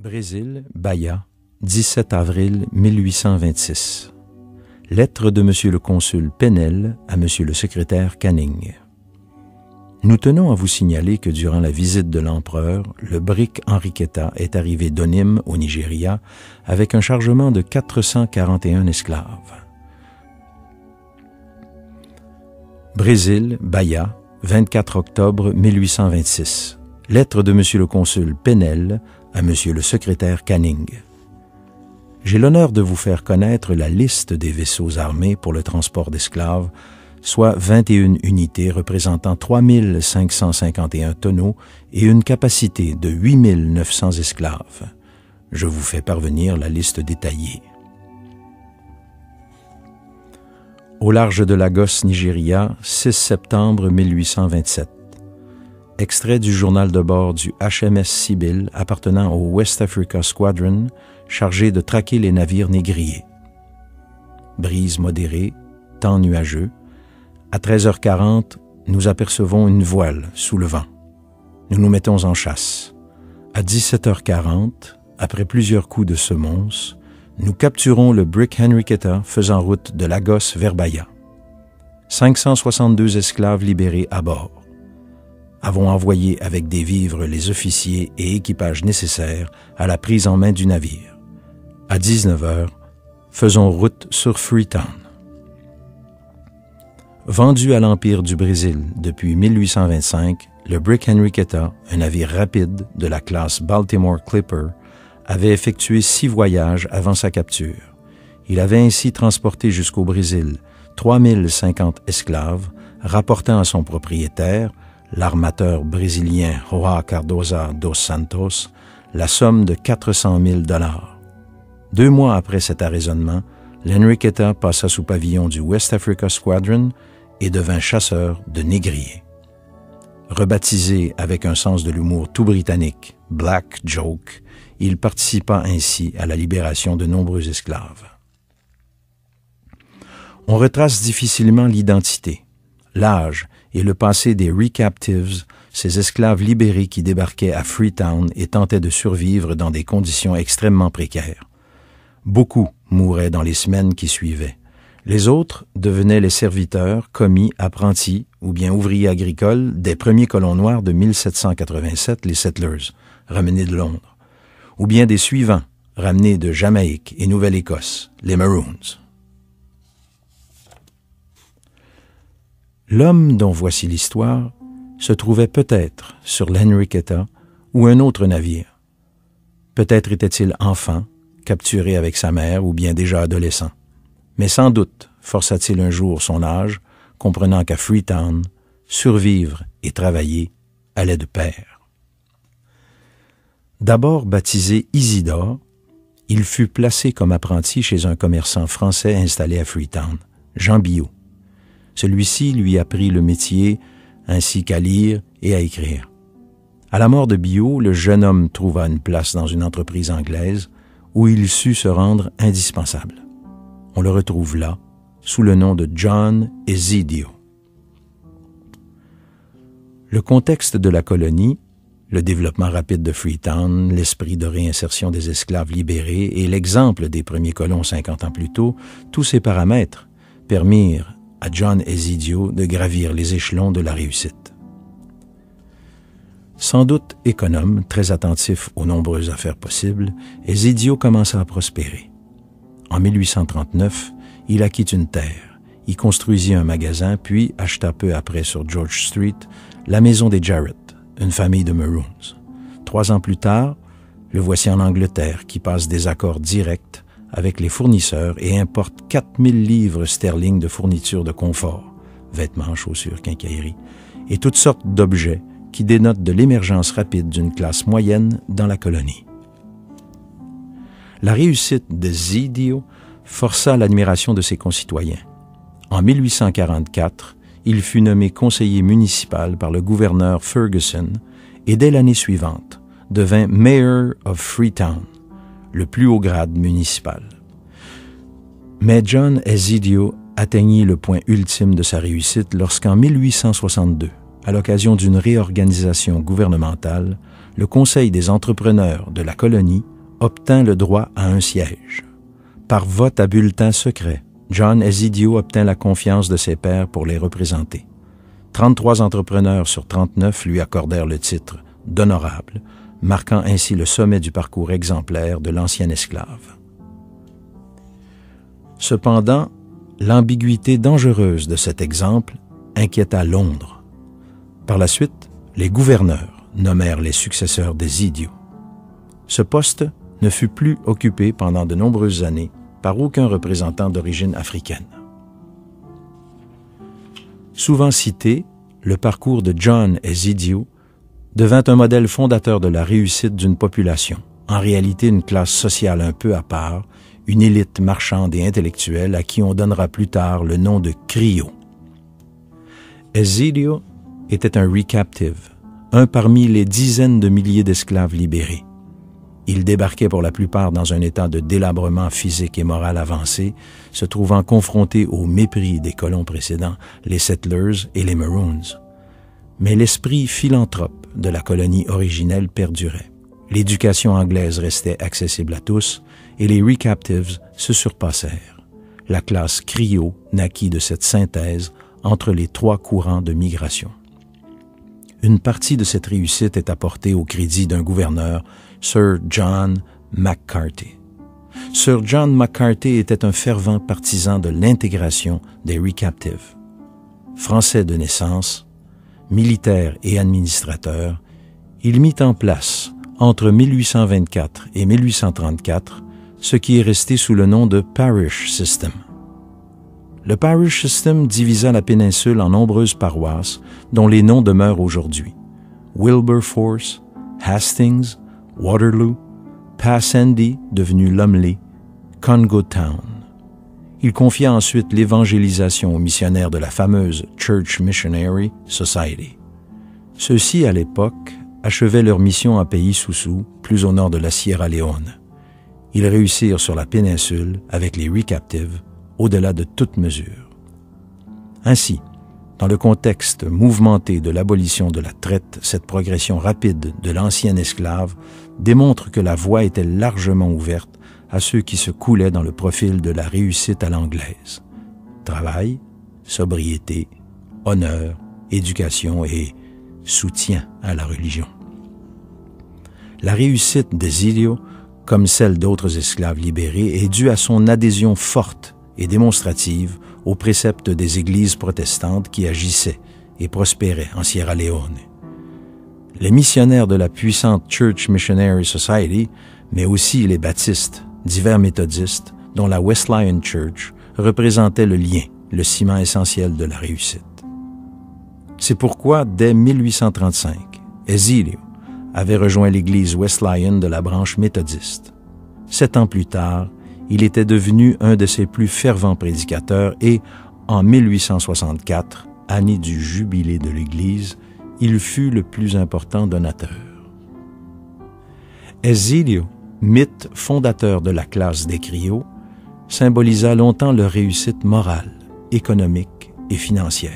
Brésil, Bahia, 17 avril 1826. Lettre de Monsieur le consul Penel à Monsieur le secrétaire Canning. Nous tenons à vous signaler que durant la visite de l'empereur, le brick Enriqueta est arrivé d'Onim au Nigeria avec un chargement de 441 esclaves. Brésil, Bahia, 24 octobre 1826. Lettre de Monsieur le consul Penel à Monsieur le secrétaire Canning. J'ai l'honneur de vous faire connaître la liste des vaisseaux armés pour le transport d'esclaves, soit 21 unités représentant 3551 tonneaux et une capacité de 8900 esclaves. Je vous fais parvenir la liste détaillée. Au large de Lagos, Nigeria, 6 septembre 1827. Extrait du journal de bord du HMS Sibyl appartenant au West Africa Squadron, chargé de traquer les navires négriers. Brise modérée, temps nuageux. À 13h40, nous apercevons une voile sous le vent. Nous nous mettons en chasse. À 17h40, après plusieurs coups de semonce, nous capturons le brick Enriqueta faisant route de Lagos vers Bahia. 562 esclaves libérés à bord. Avons envoyé avec des vivres les officiers et équipages nécessaires à la prise en main du navire. À 19h, faisons route sur Freetown. Vendu à l'Empire du Brésil depuis 1825, le brick Enriqueta, un navire rapide de la classe Baltimore Clipper, avait effectué 6 voyages avant sa capture. Il avait ainsi transporté jusqu'au Brésil 3050 esclaves, rapportant à son propriétaire, l'armateur brésilien João Cardoso dos Santos, la somme de 400 000 $. 2 mois après cet arraisonnement, l'Enriqueta passa sous pavillon du West Africa Squadron et devint chasseur de négriers. Rebaptisé avec un sens de l'humour tout britannique, Black Joke, il participa ainsi à la libération de nombreux esclaves. On retrace difficilement l'identité, l'âge et le passé des recaptives, ces esclaves libérés qui débarquaient à Freetown et tentaient de survivre dans des conditions extrêmement précaires. Beaucoup mouraient dans les semaines qui suivaient. Les autres devenaient les serviteurs, commis, apprentis ou bien ouvriers agricoles des premiers colons noirs de 1787, les Settlers, ramenés de Londres, ou bien des suivants, ramenés de Jamaïque et Nouvelle-Écosse, les Maroons. L'homme dont voici l'histoire se trouvait peut-être sur l'Enriqueta ou un autre navire. Peut-être était-il enfant, capturé avec sa mère ou bien déjà adolescent. Mais sans doute força-t-il un jour son âge, comprenant qu'à Freetown, survivre et travailler allaient de pair. D'abord baptisé Isidore, il fut placé comme apprenti chez un commerçant français installé à Freetown, Jean Biot. Celui-ci lui apprit le métier ainsi qu'à lire et à écrire. À la mort de Biot, le jeune homme trouva une place dans une entreprise anglaise où il sut se rendre indispensable. On le retrouve là, sous le nom de John Ezidio. Le contexte de la colonie, le développement rapide de Freetown, l'esprit de réinsertion des esclaves libérés et l'exemple des premiers colons 50 ans plus tôt, tous ces paramètres permirent à John Ezidio de gravir les échelons de la réussite. Sans doute économe, très attentif aux nombreuses affaires possibles, Ezidio commença à prospérer. En 1839, il acquit une terre, y construisit un magasin, puis acheta peu après sur George Street la maison des Jarrett, une famille de Maroons. 3 ans plus tard, le voici en Angleterre qui passe des accords directs avec les fournisseurs et importe 4000 livres sterling de fournitures de confort, vêtements, chaussures, quincailleries, et toutes sortes d'objets qui dénotent de l'émergence rapide d'une classe moyenne dans la colonie. La réussite de Zidio força l'admiration de ses concitoyens. En 1844, il fut nommé conseiller municipal par le gouverneur Ferguson et dès l'année suivante, devint Mayor of Freetown, le plus haut grade municipal. Mais John Ezidio atteignit le point ultime de sa réussite lorsqu'en 1862, à l'occasion d'une réorganisation gouvernementale, le Conseil des entrepreneurs de la colonie obtint le droit à un siège. Par vote à bulletin secret, John Ezidio obtint la confiance de ses pairs pour les représenter. 33 entrepreneurs sur 39 lui accordèrent le titre d'honorable, marquant ainsi le sommet du parcours exemplaire de l'ancien esclave. Cependant, l'ambiguïté dangereuse de cet exemple inquiéta Londres. Par la suite, les gouverneurs nommèrent les successeurs d'Ezidio. Ce poste ne fut plus occupé pendant de nombreuses années par aucun représentant d'origine africaine. Souvent cité, le parcours de John Ezidio devint un modèle fondateur de la réussite d'une population, en réalité une classe sociale un peu à part, une élite marchande et intellectuelle à qui on donnera plus tard le nom de griot. Ezidio était un recaptive, un parmi les dizaines de milliers d'esclaves libérés. Il débarquait pour la plupart dans un état de délabrement physique et moral avancé, se trouvant confronté au mépris des colons précédents, les settlers et les Maroons. Mais l'esprit philanthrope de la colonie originelle perdurait. L'éducation anglaise restait accessible à tous et les recaptives se surpassèrent. La classe griot naquit de cette synthèse entre les trois courants de migration. Une partie de cette réussite est apportée au crédit d'un gouverneur, Sir John McCarthy. Sir John McCarthy était un fervent partisan de l'intégration des recaptives. Français de naissance, militaire et administrateur, il mit en place, entre 1824 et 1834, ce qui est resté sous le nom de Parish System. Le Parish System divisa la péninsule en nombreuses paroisses dont les noms demeurent aujourd'hui. Wilberforce, Hastings, Waterloo, Passandi, devenu Lumley, Congo Town. Il confia ensuite l'évangélisation aux missionnaires de la fameuse Church Missionary Society. Ceux-ci, à l'époque, achevaient leur mission à Pays Soussou, plus au nord de la Sierra Leone. Ils réussirent sur la péninsule avec les recaptives, au-delà de toute mesure. Ainsi, dans le contexte mouvementé de l'abolition de la traite, cette progression rapide de l'ancien esclave démontre que la voie était largement ouverte à ceux qui se coulaient dans le profil de la réussite à l'anglaise. Travail, sobriété, honneur, éducation et soutien à la religion. La réussite d'Ezidio, comme celle d'autres esclaves libérés, est due à son adhésion forte et démonstrative aux préceptes des églises protestantes qui agissaient et prospéraient en Sierra Leone. Les missionnaires de la puissante Church Missionary Society, mais aussi les baptistes, divers méthodistes, dont la Wesleyan Church, représentaient le lien, le ciment essentiel de la réussite. C'est pourquoi, dès 1835, Ezidio avait rejoint l'église Wesleyan de la branche méthodiste. 7 ans plus tard, il était devenu un de ses plus fervents prédicateurs et, en 1864, année du jubilé de l'Église, il fut le plus important donateur. Ezidio, mythe fondateur de la classe des griots, symbolisa longtemps leur réussite morale, économique et financière.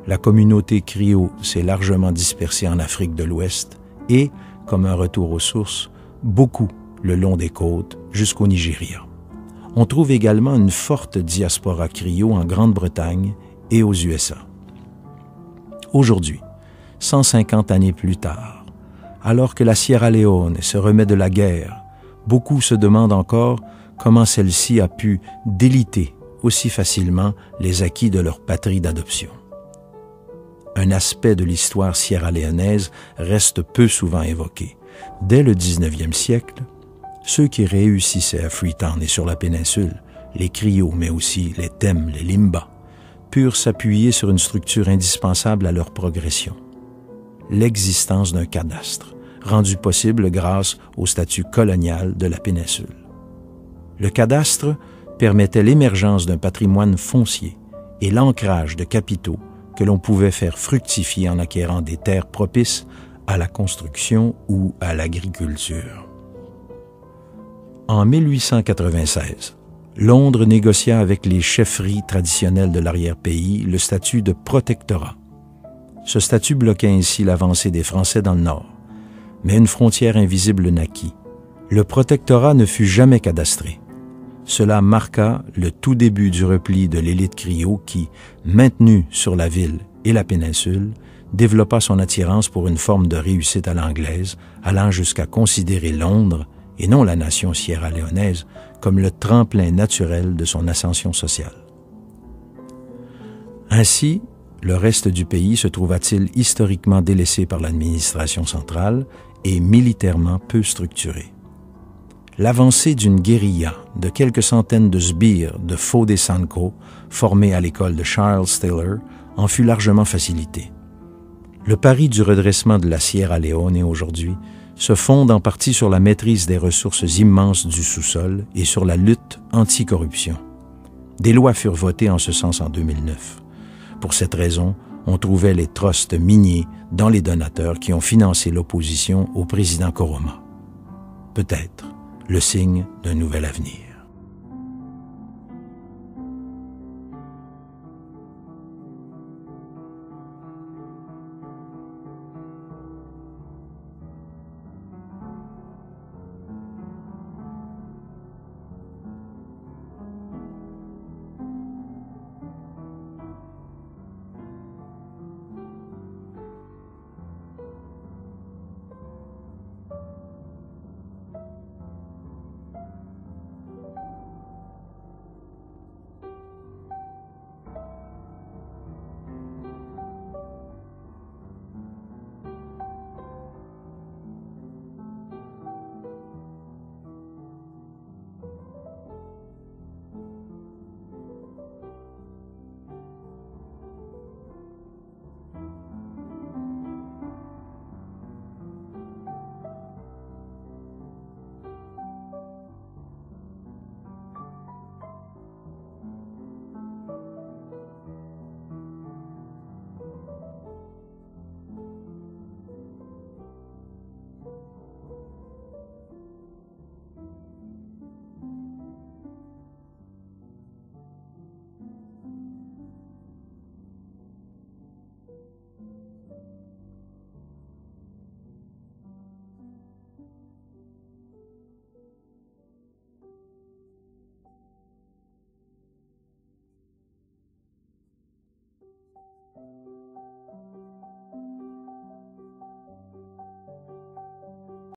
La communauté griot s'est largement dispersée en Afrique de l'Ouest et, comme un retour aux sources, beaucoup le long des côtes jusqu'au Nigeria. On trouve également une forte diaspora griot en Grande-Bretagne et aux USA. Aujourd'hui, 150 années plus tard, alors que la Sierra Leone se remet de la guerre, beaucoup se demandent encore comment celle-ci a pu déliter aussi facilement les acquis de leur patrie d'adoption. Un aspect de l'histoire sierra-léonaise reste peu souvent évoqué. Dès le 19e siècle, ceux qui réussissaient à Freetown et sur la péninsule, les griots, mais aussi les Tem, les Limba, purent s'appuyer sur une structure indispensable à leur progression. L'existence d'un cadastre, rendu possible grâce au statut colonial de la péninsule. Le cadastre permettait l'émergence d'un patrimoine foncier et l'ancrage de capitaux que l'on pouvait faire fructifier en acquérant des terres propices à la construction ou à l'agriculture. En 1896, Londres négocia avec les chefferies traditionnelles de l'arrière-pays le statut de protectorat. Ce statut bloquait ainsi l'avancée des Français dans le Nord, mais une frontière invisible naquit, Le protectorat ne fut jamais cadastré. Cela marqua le tout début du repli de l'élite Criot qui, maintenue sur la ville et la péninsule, développa son attirance pour une forme de réussite à l'anglaise, allant jusqu'à considérer Londres, et non la nation sierra-léonaise, comme le tremplin naturel de son ascension sociale. Ainsi, le reste du pays se trouva-t-il historiquement délaissé par l'administration centrale et militairement peu structuré. L'avancée d'une guérilla de quelques centaines de sbires de Fode Sanko, formés à l'école de Charles Taylor, en fut largement facilitée. Le pari du redressement de la Sierra Leone aujourd'hui se fonde en partie sur la maîtrise des ressources immenses du sous-sol et sur la lutte anti-corruption. Des lois furent votées en ce sens en 2009. Pour cette raison, on trouvait les trusts miniers dans les donateurs qui ont financé l'opposition au président Koroma. Peut-être le signe d'un nouvel avenir.